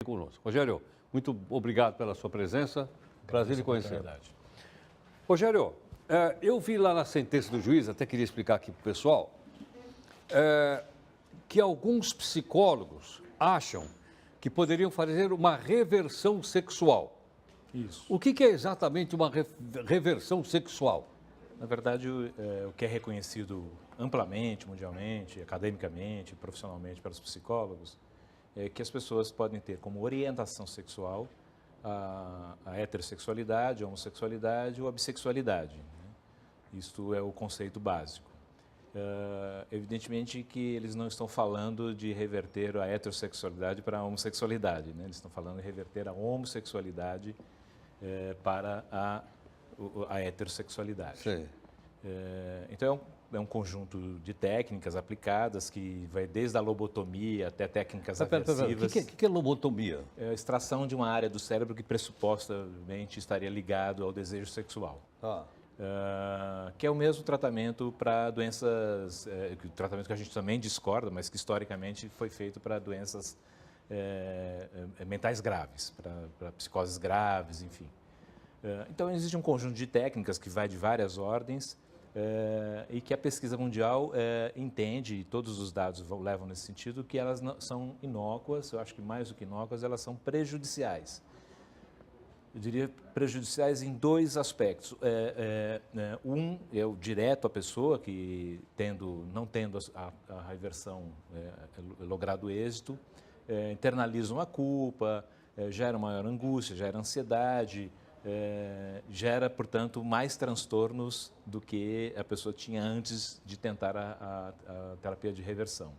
conosco. Rogério, muito obrigado pela sua presença. Prazer em conhecer. Rogério, eu vi lá na sentença do juiz, até queria explicar aqui para o pessoal, que alguns psicólogos acham que poderiam fazer uma reversão sexual. Isso. O que é exatamente uma reversão sexual? Na verdade, o que é reconhecido amplamente, mundialmente, academicamente, profissionalmente pelos psicólogos, é que as pessoas podem ter como orientação sexual a heterossexualidade, a homossexualidade ou a bissexualidade, né? Isto é o conceito básico. Evidentemente que eles não estão falando de reverter a heterossexualidade para a homossexualidade, né? Eles estão falando de reverter a homossexualidade para a heterossexualidade. Sim. Então, é um conjunto de técnicas aplicadas que vai desde a lobotomia até técnicas aversivas. O que é lobotomia? É a extração de uma área do cérebro que pressupostamente estaria ligado ao desejo sexual. Que é o mesmo tratamento para doenças, o tratamento que a gente também discorda, mas que historicamente foi feito para doenças mentais graves, para psicoses graves, enfim. Então, existe um conjunto de técnicas que vai de várias ordens e que a pesquisa mundial entende, e todos os dados levam nesse sentido, que elas não, são inócuas, eu acho que mais do que inócuas, elas são prejudiciais. Eu diria prejudiciais em dois aspectos. Um é o direto à pessoa, que não tendo a reversão logrado êxito, internalizam a culpa, gera maior angústia, gera ansiedade, gera, portanto, mais transtornos do que a pessoa tinha antes de tentar a terapia de reversão.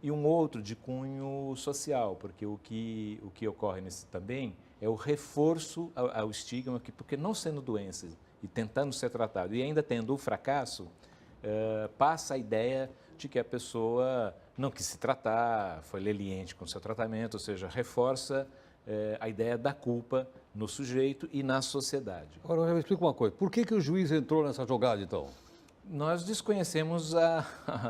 E um outro de cunho social, porque o que ocorre nesse também é o reforço ao estigma, porque não sendo doença e tentando ser tratado e ainda tendo o fracasso, passa a ideia de que a pessoa não quis se tratar, foi leniente com o seu tratamento, ou seja, reforça a ideia da culpa no sujeito e na sociedade. Agora, eu explico uma coisa. Por que o juiz entrou nessa jogada, então? Nós desconhecemos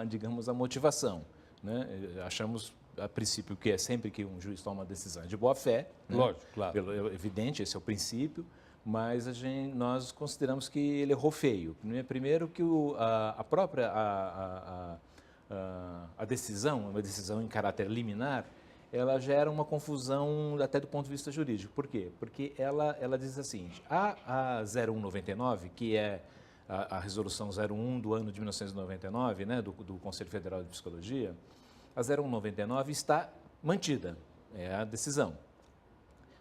digamos, a motivação, né? Achamos, a princípio, que é sempre que um juiz toma uma decisão de boa-fé. Né? Lógico, claro. Evidente, esse é o princípio, mas nós consideramos que ele errou feio. Primeiro que a própria decisão, uma decisão em caráter liminar, ela gera uma confusão até do ponto de vista jurídico. Por quê? Porque ela diz o seguinte: a 0199, que é a resolução 01 do ano de 1999, né, do Conselho Federal de Psicologia, a 0199 está mantida, é a decisão.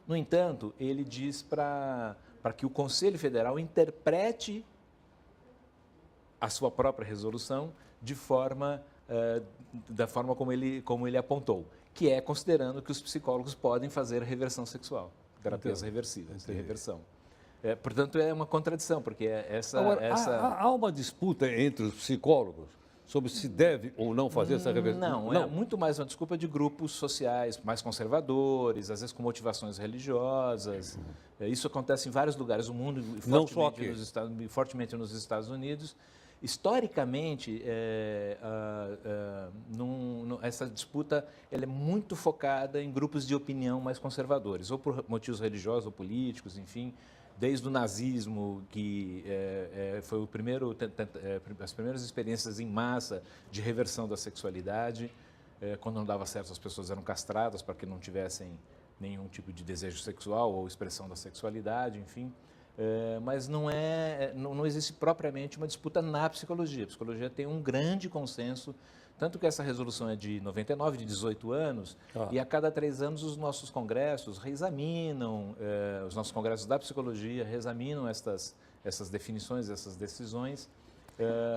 No entanto, ele diz para que o Conselho Federal interprete a sua própria resolução da forma como ele apontou, que é considerando que os psicólogos podem fazer reversão sexual, terapias reversíveis, de reversão. Portanto, é uma contradição, porque Agora, há uma disputa entre os psicólogos sobre se deve ou não fazer essa reversão? Não, é muito mais uma desculpa de grupos sociais mais conservadores, às vezes com motivações religiosas. Isso acontece em vários lugares do mundo, não só aqui. Fortemente nos Estados Unidos. Historicamente, essa disputa ela é muito focada em grupos de opinião mais conservadores, ou por motivos religiosos ou políticos, enfim, desde o nazismo, que foi as primeiras experiências em massa de reversão da sexualidade. Quando não dava certo, as pessoas eram castradas para que não tivessem nenhum tipo de desejo sexual ou expressão da sexualidade, enfim. Mas não existe propriamente uma disputa na psicologia. A psicologia tem um grande consenso, tanto que essa resolução é de 99, de 18 anos, e a cada 3 anos os nossos congressos reexaminam, os nossos congressos da psicologia reexaminam essas definições, essas decisões,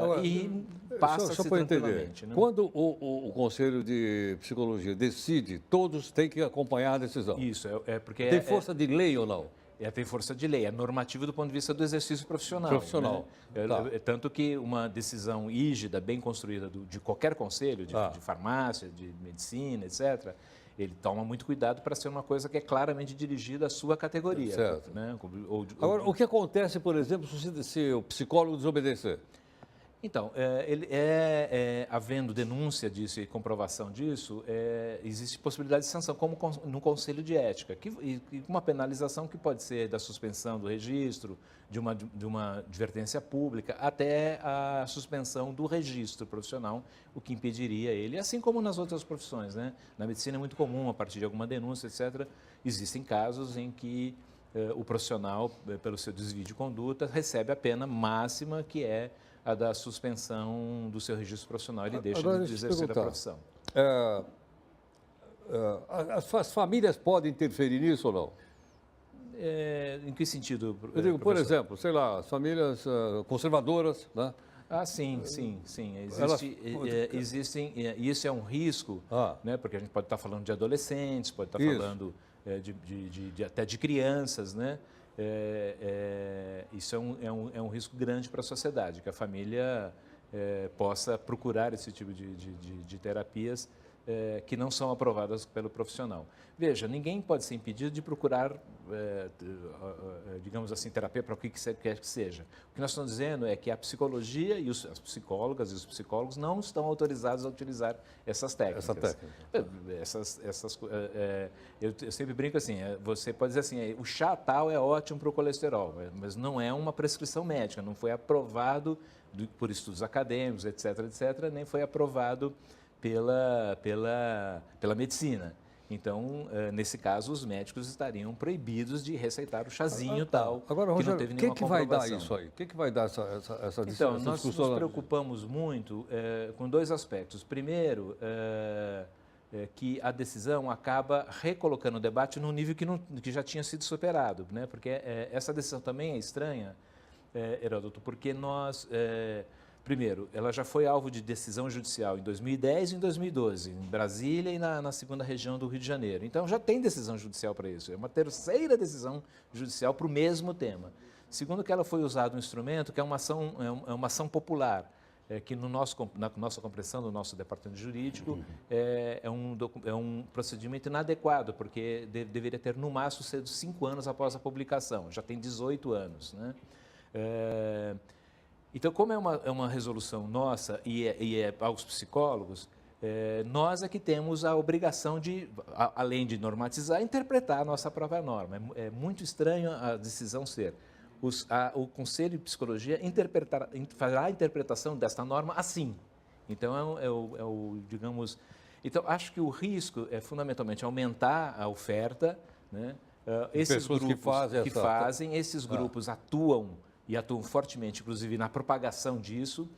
Agora, e passa-se só para entender, né? Quando o Conselho de Psicologia decide, todos têm que acompanhar a decisão. Isso, porque... Tem força de lei ou não? Tem força de lei, é normativo do ponto de vista do exercício profissional. Né? Tá. Tanto que uma decisão rígida, bem construída de qualquer conselho, de farmácia, de medicina, etc., ele toma muito cuidado para ser uma coisa que é claramente dirigida à sua categoria. Certo. Né? Agora, o que acontece, por exemplo, se o psicólogo desobedecer? Então, havendo denúncia disso e comprovação disso, existe possibilidade de sanção, como no Conselho de Ética, e uma penalização que pode ser da suspensão do registro, de uma advertência pública, até a suspensão do registro profissional, o que impediria ele, assim como nas outras profissões, né? Na medicina é muito comum, a partir de alguma denúncia, etc., existem casos em que o profissional, pelo seu desvio de conduta, recebe a pena máxima, que é a da suspensão do seu registro profissional. Ele deixa de exercer a profissão. As famílias podem interferir nisso ou não? Em que sentido, Eu digo, por exemplo, sei lá, as famílias conservadoras, né? Sim. Existem, e isso é um risco, né? Porque a gente pode estar falando de adolescentes, pode estar falando até de crianças, né? Isso é um risco grande para a sociedade, que a família possa procurar esse tipo de terapias que não são aprovadas pelo profissional. Veja, ninguém pode ser impedido de procurar, digamos assim, terapia para o que quer que seja. O que nós estamos dizendo é que a psicologia e as psicólogas e os psicólogos não estão autorizados a utilizar essas técnicas. Eu sempre brinco assim, você pode dizer assim, o chá tal é ótimo para o colesterol, mas não é uma prescrição médica, não foi aprovado por estudos acadêmicos, etc., nem foi aprovado pela medicina. Então, nesse caso, os médicos estariam proibidos de receitar o chazinho tal. Agora, Rogério, que não teve nenhuma vai dar isso aí? O que vai dar essa discussão? Então, nós nos preocupamos muito com dois aspectos. Primeiro, que a decisão acaba recolocando o debate num nível que já tinha sido superado, né? Porque essa decisão também é estranha, Heródoto, porque nós... Primeiro, ela já foi alvo de decisão judicial em 2010 e em 2012, em Brasília e na segunda região do Rio de Janeiro. Então, já tem decisão judicial para isso. É uma terceira decisão judicial para o mesmo tema. Segundo, que ela foi usado um instrumento que é uma ação popular, que na nossa compreensão do nosso departamento jurídico é um procedimento inadequado, porque deveria ter no máximo sido 5 anos após a publicação. Já tem 18 anos, né? Então, como é uma resolução nossa e é aos psicólogos, nós é que temos a obrigação de, além de normatizar, interpretar a nossa própria norma. É muito estranho a decisão ser. O Conselho de Psicologia fará a interpretação desta norma assim. Então, digamos... Então, acho que o risco é fundamentalmente aumentar a oferta, né? Esses grupos esses grupos atuam fortemente, inclusive, na propagação disso.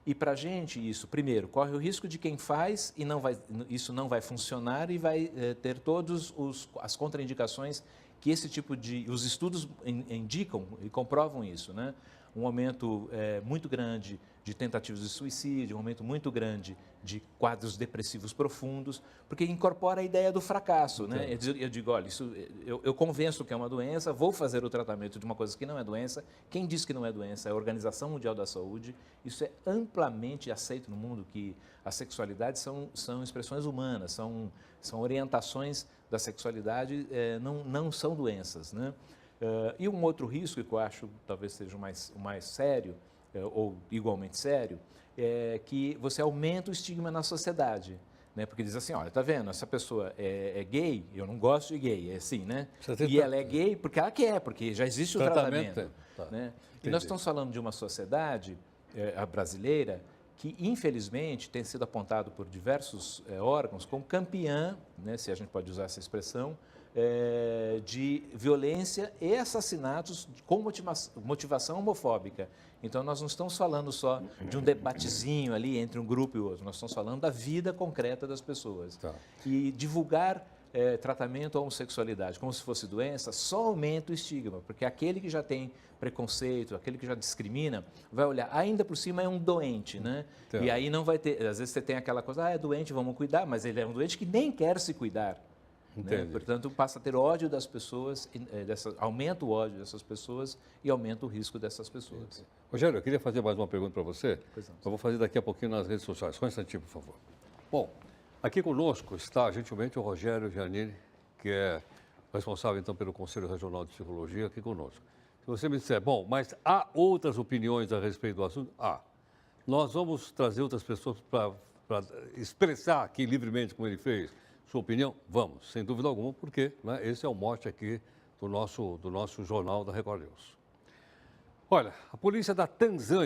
E para a gente, isso, primeiro, corre o risco de quem faz e isso não vai funcionar e vai ter todas as contraindicações que esse tipo os estudos indicam e comprovam isso, né? Um aumento muito grande de tentativas de suicídio, um aumento muito grande de quadros depressivos profundos, porque incorpora a ideia do fracasso, né? Eu digo, olha, eu convenço que é uma doença, vou fazer o tratamento de uma coisa que não é doença. Quem diz que não é doença é a Organização Mundial da Saúde. Isso é amplamente aceito no mundo, que a sexualidade são expressões humanas, são orientações da sexualidade, não são doenças, né? E um outro risco, que eu acho talvez seja o mais sério, ou igualmente sério, é que você aumenta o estigma na sociedade, né? Porque diz assim, olha, tá vendo, essa pessoa é gay, eu não gosto de gay, é assim, né? E ela é gay porque ela quer, porque já existe o tratamento. Né? E nós estamos falando de uma sociedade a brasileira que, infelizmente, tem sido apontado por diversos órgãos como campeã, né, se a gente pode usar essa expressão, de violência e assassinatos com motivação homofóbica. Então, nós não estamos falando só de um debatezinho ali entre um grupo e outro, nós estamos falando da vida concreta das pessoas. E divulgar tratamento à homossexualidade como se fosse doença só aumenta o estigma, porque aquele que já tem preconceito, aquele que já discrimina, vai olhar, ainda por cima é um doente, né? E aí não vai ter, às vezes você tem aquela coisa, é doente, vamos cuidar, mas ele é um doente que nem quer se cuidar. Né? Portanto, passa a ter ódio das pessoas, aumenta o ódio dessas pessoas e aumenta o risco dessas pessoas. Rogério, eu queria fazer mais uma pergunta para você. Eu vou fazer daqui a pouquinho nas redes sociais. Só um instantinho, por favor. Bom, aqui conosco está, gentilmente, o Rogério Giannini, que é responsável, então, pelo Conselho Regional de Psicologia, aqui conosco. Se você me disser, bom, mas há outras opiniões a respeito do assunto? Nós vamos trazer outras pessoas para expressar aqui livremente como ele fez sua opinião? Vamos, sem dúvida alguma, porque né, esse é o mote aqui do nosso jornal da Record News. Olha, a polícia da Tanzânia